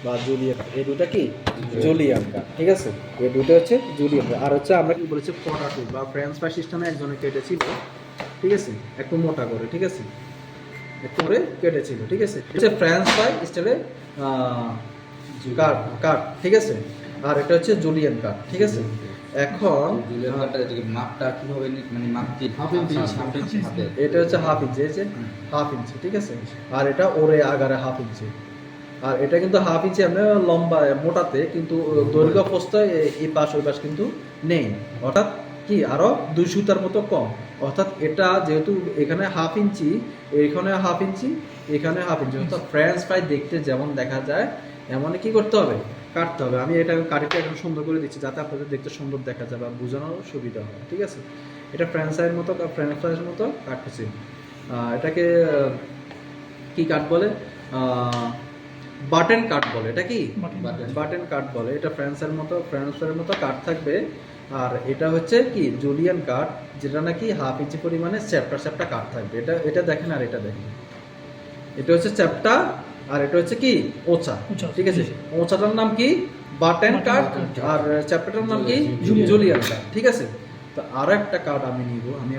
বা জুলিয়ান, এই দুটা কি জুলিয়ান কাট, ঠিক আছে। এই দুটো হচ্ছে জুলিয়ান। আর হচ্ছে আমরা কি বলেছি পটাটো বা ফ্রেঞ্চ ফ্রাই সিস্টেমে একজনে কেটেছিল, ঠিক আছে, একটু মোটা করে, ঠিক আছে, একটু করে কেটেছিল, ঠিক আছে। হচ্ছে ফ্রেঞ্চ ফ্রাই স্টাইলে কাট কাট, ঠিক আছে। আর এটা হচ্ছে জুলিয়ান কাট, ঠিক আছে। এখন জুলিয়ান কাটটা মাপটা কিভাবে মানে মাপ কি হাফ ইঞ্চি, হাফে এটা হচ্ছে হাফ ইঞ্চি, এই যে হাফ ইঞ্চি, ঠিক আছে। আর এটা ওরে আগারে হাফ ইঞ্চি। আর এটা কিন্তু হাফ ইঞ্চি আমরা লম্বা মোটাতে, কিন্তু দৈর্ঘ্য প্রস্থে এই পাশ ওই পাশ কিন্তু নেই, অর্থাৎ কি আরো 2 সুতার মতো কম। অর্থাৎ এটা যেহেতু এখানে হাফ ইঞ্চি, এখানে হাফ ইঞ্চি, এখানে হাফ ইঞ্চি, অর্থাৎ ফ্রেঞ্চ ফ্রাই দেখতে যেমন দেখা যায় এমনই কি করতে হবে, কাটতে হবে। আমি এটা কাটিটা একদম সুন্দর করে দিচ্ছি যাতে আপনাদের দেখতে সুন্দর দেখা যায় বা বোঝানোর সুবিধা হয়, ঠিক আছে। এটা ফ্রেঞ্চ ফ্রাইয়ের মতো, ফ্রেঞ্চ ফ্রাইয়ের মতো কাটতেছি। এটাকে কি কাট বলে, বাটন কাট বলে। এটা কি বাটন কাট বলে। এটা ফ্রেঞ্চের মতো কাট থাকবে। আর এটা হচ্ছে কি জুলিয়ান কাট, যেটা নাকি হাফ ইঞ্চি পরিমাণে চ্যাপ্টা কাট থাকবে। এটা দেখেন আর এটা দেখেন, এটা হচ্ছে চ্যাপ্টা আর এটা হচ্ছে কি ওচা, ঠিক আছে। ওচাটার নাম কি বাটন কাট আর চ্যাপ্টাটার নাম কি জুলিয়ান কাট, ঠিক আছে। তো আরো একটা কাট আমি নিব, আমি